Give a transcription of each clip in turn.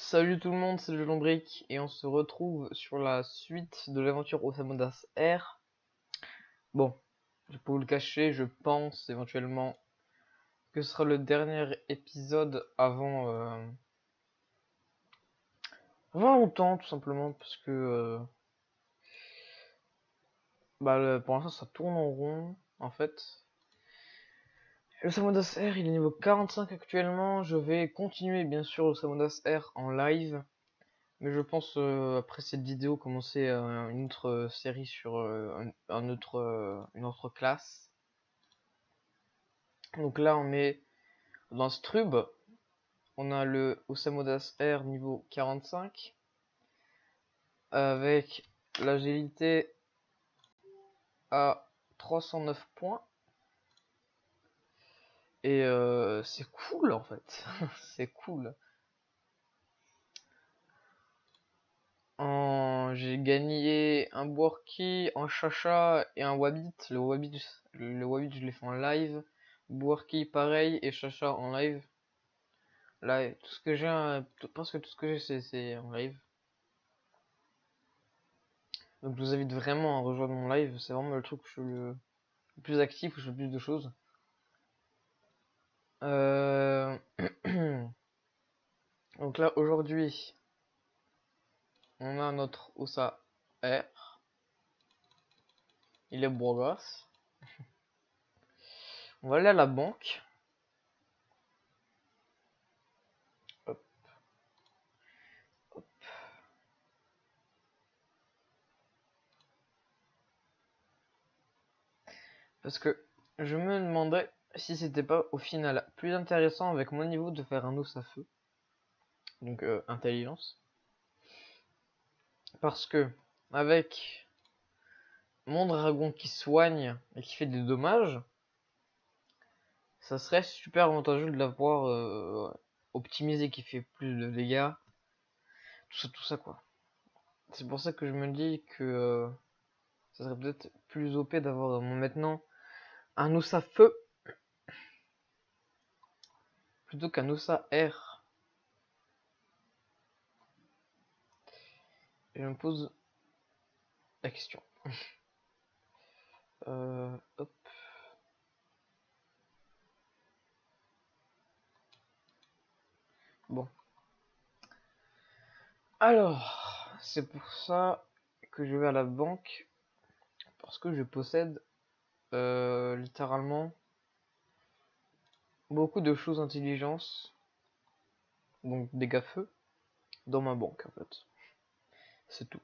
Salut tout le monde, c'est le Lombric et on se retrouve sur la suite de l'aventure Osamodas R. Bon, je peux vous le cacher, je pense éventuellement que ce sera le dernier épisode avant longtemps, tout simplement, parce que pour l'instant ça tourne en rond en fait. Osamodas R il est niveau 45 actuellement, je vais continuer bien sûr Osamodas R en live. Mais je pense, après cette vidéo, commencer une autre série sur une autre classe. Donc là, on est dans Strub. On a le Osamodas R niveau 45. Avec l'agilité à 309 points. Et c'est cool en fait. C'est cool. J'ai gagné un Borky, un Chacha et un Wabbit. Le Wabbit, je l'ai fait en live. Borky pareil et Chacha en live. Là, tout ce que j'ai, presque tout ce que j'ai, c'est en live. Donc je vous invite vraiment à rejoindre mon live. C'est vraiment le truc où je suis le plus actif, où je fais le plus de choses. Donc là, aujourd'hui, on a notre Osa R. Il est beau gosse. On va aller à la banque. Hop, hop. Parce que je me demandais si c'était pas au final plus intéressant avec mon niveau de faire un os à feu. Donc intelligence. Parce que avec mon dragon qui soigne et qui fait des dommages, ça serait super avantageux de l'avoir optimisé, qui fait plus de dégâts, tout ça quoi. C'est pour ça que je me dis que ça serait peut-être plus OP d'avoir maintenant un Osa feu plutôt qu'un Osa R. Et je me pose la question. Hop. Bon. Alors, c'est pour ça que je vais à la banque. Parce que je possède littéralement beaucoup de choses intelligence. Donc dégâts feu dans ma banque en fait. C'est tout.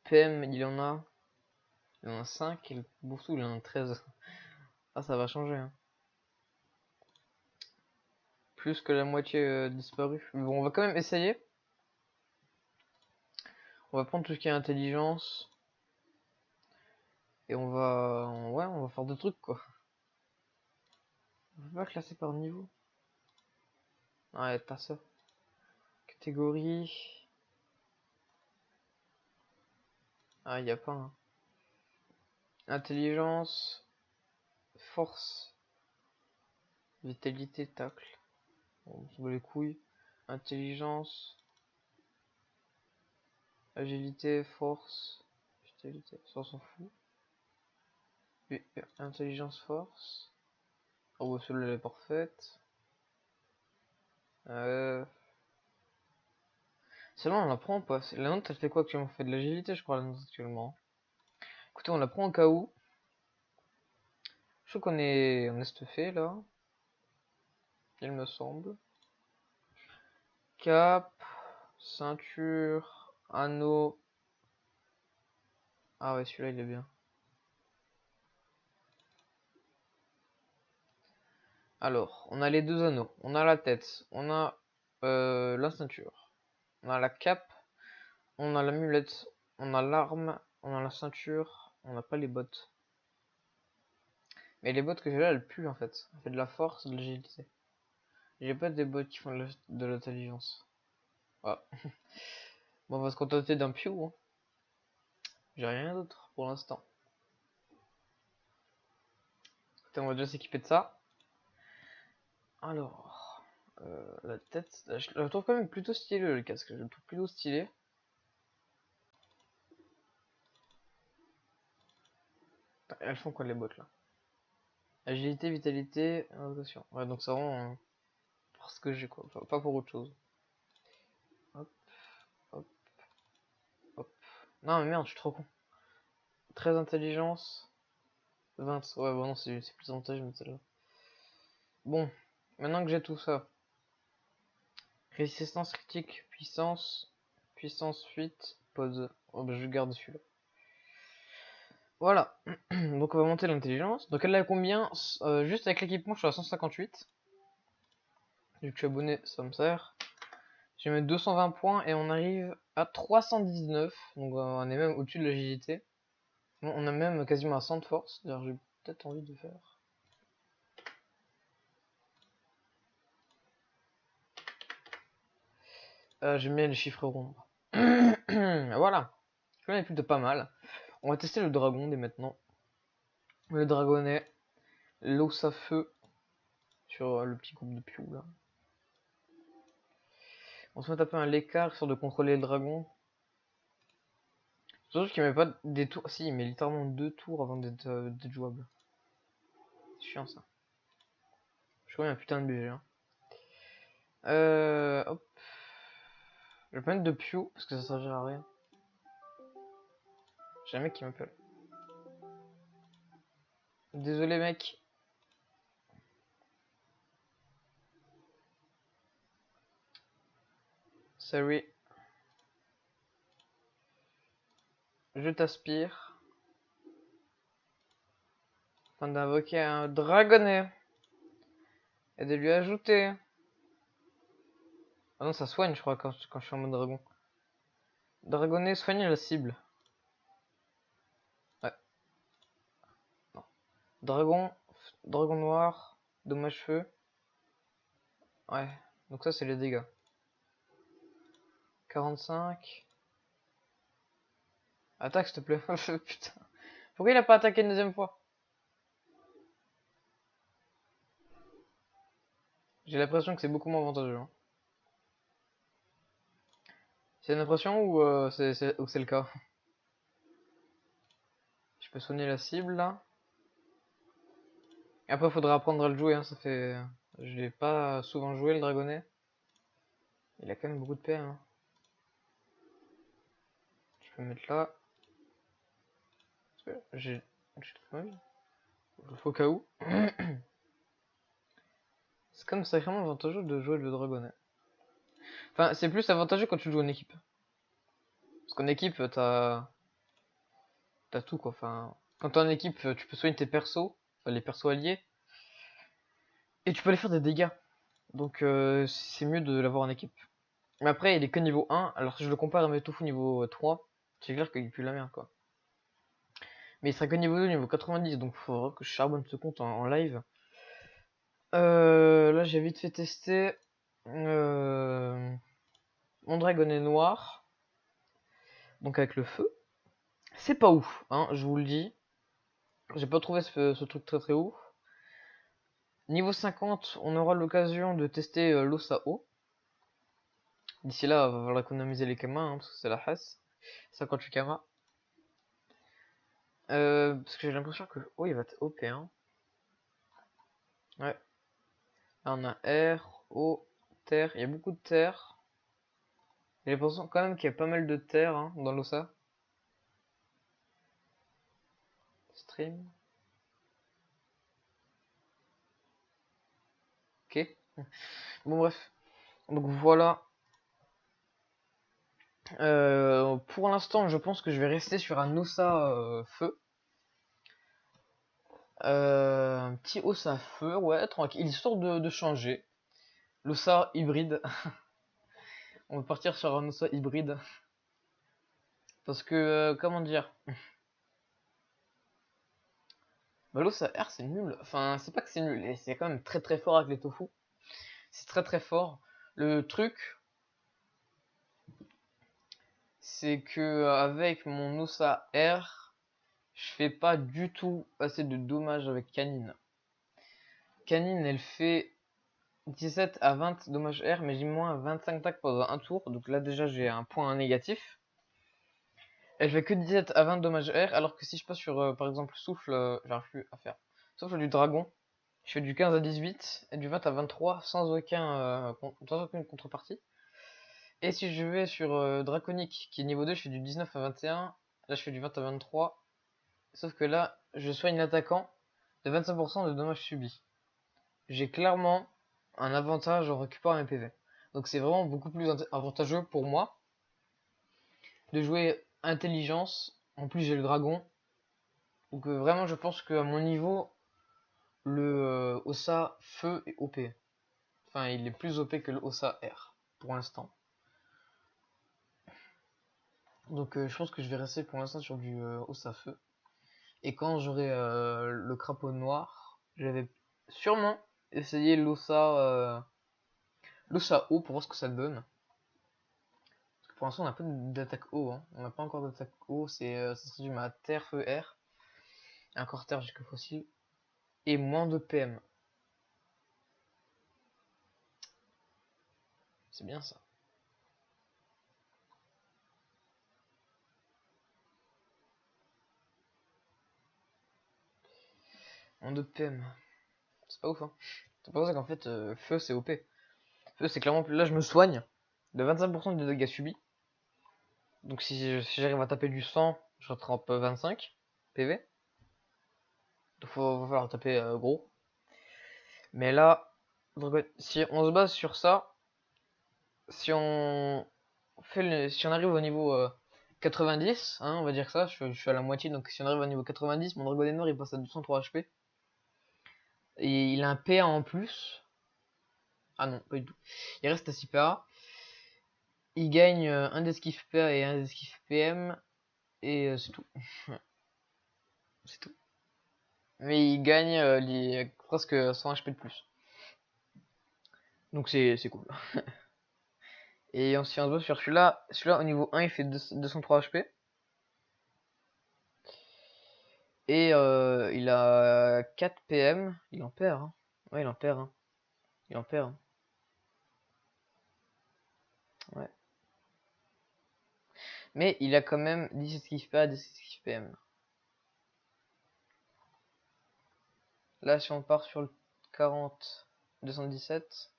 PM il en a 5 et le Bourseau il en a 13. Ah ça va changer hein. Plus que la moitié disparu. Bon on va quand même essayer. On va prendre tout ce qui est intelligence. Et ouais, on va faire des trucs quoi. On peut pas classer par niveau. Ouais, t'as ça. Catégorie. Ah, y a pas. Hein. Intelligence. Force. Vitalité, tacle. On se bat les couilles. Intelligence. Agilité, force. Vitalité, ça on s'en fout. Et intelligence, force. Oh, bah, celle-là elle est parfaite. Seulement on la prend pas. La note elle fait quoi actuellement? On fait de l'agilité je crois la note actuellement. Écoutez on la prend au cas où. Je crois on est stuffé là. Il me semble. Cap. Ceinture. Anneau. Ah ouais celui-là il est bien. Alors, on a les deux anneaux. On a la tête. On a la ceinture. On a la cape. On a l'amulette. On a l'arme. On a la ceinture. On n'a pas les bottes. Mais les bottes que j'ai là, elles puent en fait. Elles font de la force, de l'agilité. J'ai pas des bottes qui font de l'intelligence. Ah. Bon, on va se contenter d'un piou. Hein. J'ai rien d'autre pour l'instant. Écoutez, on va déjà s'équiper de ça. Alors. La tête, je le trouve quand même plutôt stylé le casque, je le trouve plutôt stylé. Elles font quoi les bottes là? Agilité, vitalité, innovation. Ouais, donc c'est vraiment parce que j'ai quoi, enfin, pas pour autre chose. Hop, hop, hop. Non mais merde, je suis trop con. 13 intelligence, 20. Ouais, bon non, c'est plus avantageux mais celle-là. Bon, maintenant que j'ai tout ça. Résistance critique, puissance, puissance, fuite, pause. Oh bah je garde celui-là. Voilà. Donc on va monter l'intelligence. Donc elle a combien? Juste avec l'équipement, je suis à 158. Vu que je suis abonné, ça me sert. Je vais mettre 220 points et on arrive à 319. Donc on est même au-dessus de l'agilité. Bon, on a même quasiment à 100 de force. D'ailleurs, j'ai peut-être envie de faire. J'aime bien les chiffres ronds. Voilà. On est plutôt pas mal. On va tester le dragon dès maintenant. Le dragonnet. L'os à feu. Sur le petit groupe de Piou là. On se met taper un l'écart sur de contrôler le dragon. Surtout qu'il met pas des tours. Si, il met littéralement 2 tours avant d'être jouable. C'est chiant ça. Je crois qu'il y a un putain de BG. Hein. Hop. Je vais pas mettre de Pew parce que ça servira à rien. J'ai un mec qui m'appelle. Désolé mec. Sorry. Je t'aspire. Afin d'invoquer un dragonnet. Et de lui ajouter. Ah non, ça soigne je crois quand je suis en mode dragon. Dragonnet soigne la cible. Ouais. Non. Dragon. Dragon noir. Dommage feu. Ouais. Donc ça c'est les dégâts. 45. Attaque s'il te plaît. Putain. Pourquoi il a pas attaqué une deuxième fois? J'ai l'impression que c'est beaucoup moins avantageux. Hein. C'est une impression ou c'est le cas? Je peux soigner la cible là. Et après, il faudra apprendre à le jouer. Hein. Ça fait. Je l'ai pas souvent joué le dragonnet. Il a quand même beaucoup de paix. Hein. Je peux mettre là. J'ai toute ma vie. Au cas où. C'est comme sacrément avantageux de jouer le dragonnet. Enfin, c'est plus avantageux quand tu joues en équipe. Parce qu'en équipe, t'as tout quoi. Enfin, quand t'es en équipe, tu peux soigner tes persos, enfin les persos alliés, et tu peux aller faire des dégâts. Donc c'est mieux de l'avoir en équipe. Mais après, il est que niveau 1, alors si je le compare à mes tofu niveau 3, c'est clair qu'il pue la merde quoi. Mais il sera que niveau 2, niveau 90, donc il faudra que je charbonne ce compte en live. Là, j'ai vite fait tester. Mon dragonnet noir. Donc avec le feu. C'est pas ouf, hein, je vous le dis. J'ai pas trouvé ce truc très très ouf. Niveau 50, on aura l'occasion de tester l'os à eau. D'ici là, il va falloir économiser les kamas, hein, parce que c'est la hasse. 58 kamas. Parce que j'ai l'impression que oh, il va être OP. Hein. Ouais. Là, on a air, eau, terre. Il y a beaucoup de terre. J'ai l'impression quand même qu'il y a pas mal de terre hein, dans l'ossa. Stream. Ok. Bon bref. Donc voilà. Pour l'instant, je pense que je vais rester sur un ossa feu. Un petit ossa feu, ouais, tranquille. Histoire de changer. L'ossa hybride. On va partir sur un ossa hybride. Parce que, comment dire, bah, l'ossa R c'est nul. Enfin, c'est pas que c'est nul, c'est quand même très très fort avec les tofu. C'est très très fort. Le truc, c'est que avec mon ossa R, je fais pas du tout assez de dommages avec Canine. Canine, elle fait 17 à 20 dommages R, mais j'ai moins 25 tacs pendant un tour. Donc là, déjà, j'ai un point négatif. Elle fait que 17 à 20 dommages R, alors que si je passe sur, par exemple, souffle, j'arrive plus à faire. Souffle du dragon, je fais du 15 à 18 et du 20 à 23 sans aucune contrepartie. Et si je vais sur Draconique, qui est niveau 2, je fais du 19 à 21. Là, je fais du 20 à 23. Sauf que là, je soigne l'attaquant de 25% de dommages subis. J'ai clairement un avantage en récupérant mes PV. Donc c'est vraiment beaucoup plus avantageux pour moi de jouer intelligence. En plus, j'ai le dragon. Donc vraiment, je pense qu'à mon niveau, le Ossa Feu est OP. Enfin, il est plus OP que le Ossa R, pour l'instant. Donc je pense que je vais rester pour l'instant sur du Ossa Feu. Et quand j'aurai le crapaud noir, j'avais sûrement essayé l'Ossa eau pour voir ce que ça donne. Parce que pour l'instant, on n'a pas d'attaque eau. Hein. On n'a pas encore d'attaque eau. Ça se résume à terre, feu, air. Et encore terre jusqu'à fossile. Et moins de PM. C'est bien ça. Moins de PM. C'est pas ouf, hein. C'est pour ça qu'en fait, feu c'est OP. Feu c'est clairement plus. Là, je me soigne de 25% de dégâts subis. Donc si j'arrive à taper du 100, je rattrape 25 PV. Donc va falloir taper gros. Mais là, si on se base sur ça, si on si on arrive au niveau 90, hein, on va dire ça, je suis à la moitié, donc si on arrive au niveau 90, mon dragon noir il passe à 203 HP. Et il a un PA en plus. Ah non, pas du tout. Il reste à 6 PA. Il gagne un d'esquive PA et un d'esquive PM. Et c'est tout. C'est tout. Mais il gagne presque 100 HP de plus. Donc c'est cool. Et si on se base sur celui-là au niveau 1 il fait 203 HP. Et il a 4 PM. Il en perd. Hein. Ouais, il en perd. Hein. Il en perd. Hein. Ouais. Mais il a quand même 10 esquive PA, 10 esquive PM. Là, si on part sur le 40, 217,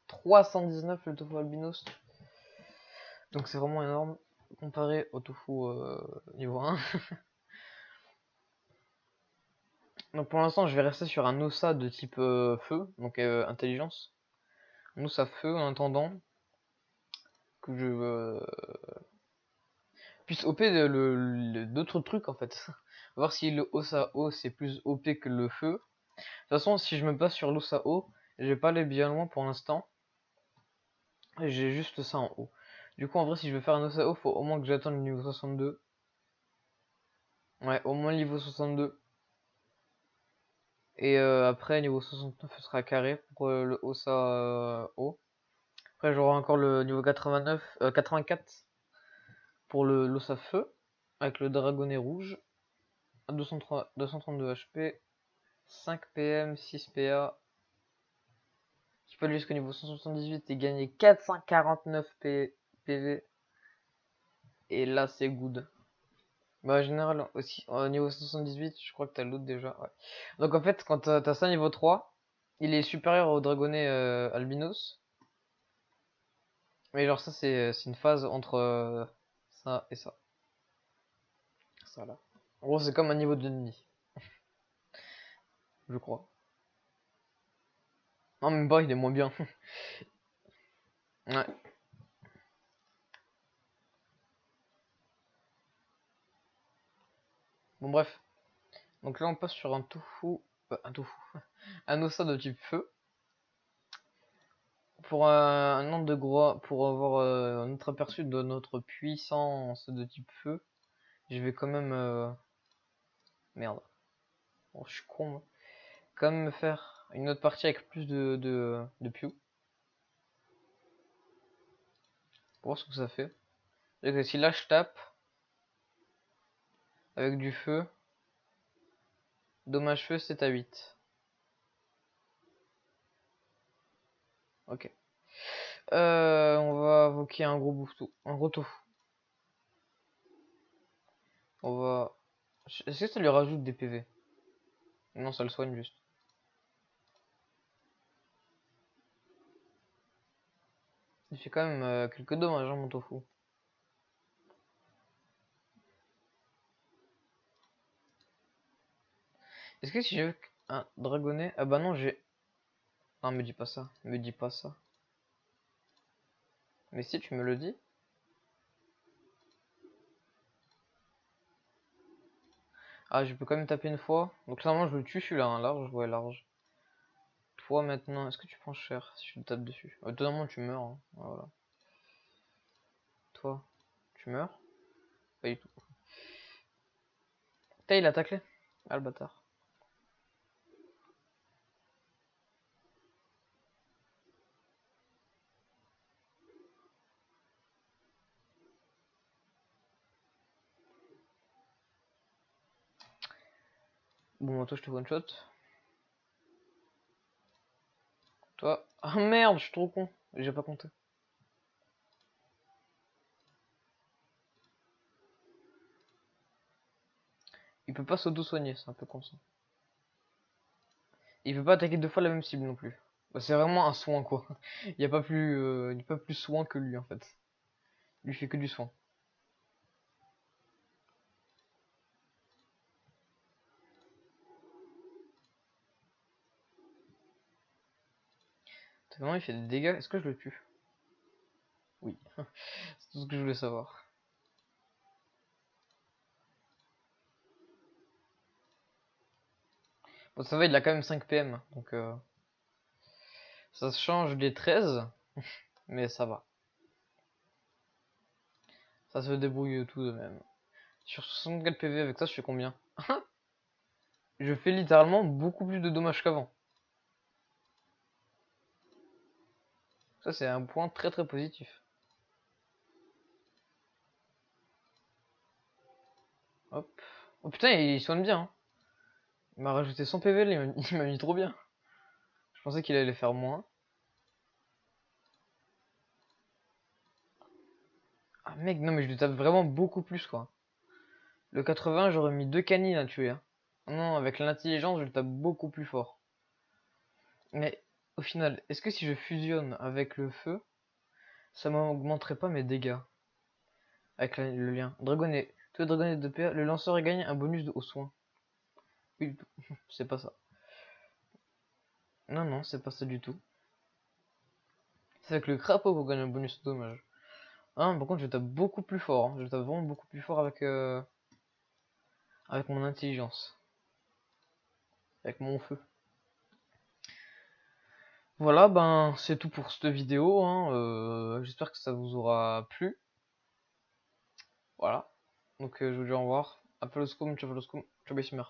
319 le tofu albinos. Donc c'est vraiment énorme comparé au tofu niveau 1. Donc pour l'instant, je vais rester sur un Ossa de type feu, donc intelligence. Un Ossa feu en attendant que je puisse OP d'autres trucs en fait. Voir si le Ossa O c'est plus OP que le feu. De toute façon, si je me base sur l'Ossa O, je vais pas aller bien loin pour l'instant. J'ai juste ça en haut. Du coup, en vrai, si je veux faire un Ossa O, faut au moins que j'attende le niveau 62. Ouais, au moins le niveau 62. Et après, niveau 69, ce sera carré pour le Ossa O. Après, j'aurai encore le niveau 89, 84 pour le l'Ossa Feu, avec le dragonnet rouge. 203, 232 HP, 5 PM, 6 PA. Qui peut aller jusqu'au niveau 178 et gagner 449 PV. Et là, c'est good. Bah, en général, aussi, au niveau 78, je crois que t'as l'autre déjà. Ouais. Donc, en fait, quand t'as ça niveau 3, il est supérieur au dragonnet albinos. Mais genre, ça, c'est une phase entre ça et ça. Ça là. En gros, c'est comme un niveau d'ennemi, je crois. Non, même pas, il est moins bien. Ouais. Bon, bref. Donc là, on passe sur un tofu. Un tofu. Un ossa de type feu. Pour un nombre de gros. Pour avoir un autre aperçu de notre puissance de type feu, je vais quand même. Merde. Oh, je suis con, moi. Quand même me faire une autre partie avec plus de Pew. Pour voir ce que ça fait. Et si là je tape avec du feu, dommage feu c'est à 8. Ok. On va invoquer un gros bouffetou. Un gros tofu. On va... Est-ce que ça lui rajoute des PV? Non, ça le soigne juste. Il fait quand même quelques dommages, hein, mon tofu. Est-ce que si j'ai un dragonnet... Ah bah non, j'ai... Non, me dis pas ça. Me dis pas ça. Mais si tu me le dis... Ah, je peux quand même taper une fois. Donc clairement, je le tue celui-là, hein, large. Ouais, large. Toi maintenant, est-ce que tu prends cher si je le tape dessus? Étonnamment, tu meurs. Hein. Voilà. Toi, tu meurs? Pas du tout. Putain, il a taclé. Ah, le bâtard. Bon, toi, je te one shot. Toi. Ah merde, je suis trop con. J'ai pas compté. Il peut pas s'auto-soigner, c'est un peu con ça. Il peut pas attaquer deux fois la même cible non plus. Bah, c'est vraiment un soin quoi. Il n'y a pas plus, il y a pas plus soin que lui en fait. Il lui fait que du soin. Vraiment, il fait des dégâts. Est-ce que je le tue? Oui. C'est tout ce que je voulais savoir. Bon, ça va, il a quand même 5 PM. Donc, ça change des 13. Mais ça va. Ça se débrouille tout de même. Sur 64 PV avec ça, je fais combien? Je fais littéralement beaucoup plus de dommages qu'avant. Ça, c'est un point très très positif. Hop. Oh putain, il soigne bien. Hein. Il m'a rajouté 100 PV, il m'a mis trop bien. Je pensais qu'il allait faire moins. Ah mec, non mais je lui tape vraiment beaucoup plus quoi. Le 80, j'aurais mis 2 canines à tuer. Hein. Non, avec l'intelligence, je le tape beaucoup plus fort. Mais au final, est-ce que si je fusionne avec le feu, ça m'augmenterait pas mes dégâts? Avec le lien. Dragonnet. Tous les dragonnets de PA, le lanceur gagne un bonus au soin. Oui, c'est pas ça. Non, non, c'est pas ça du tout. C'est avec le crapaud qu'on gagne un bonus de dommage. Ah, par contre, je tape beaucoup plus fort. Hein. Je tape vraiment beaucoup plus fort avec mon intelligence. Avec mon feu. Voilà, ben c'est tout pour cette vidéo. Hein. J'espère que ça vous aura plu. Voilà. Donc je vous dis au revoir. Apoloscum, ciao, ciao,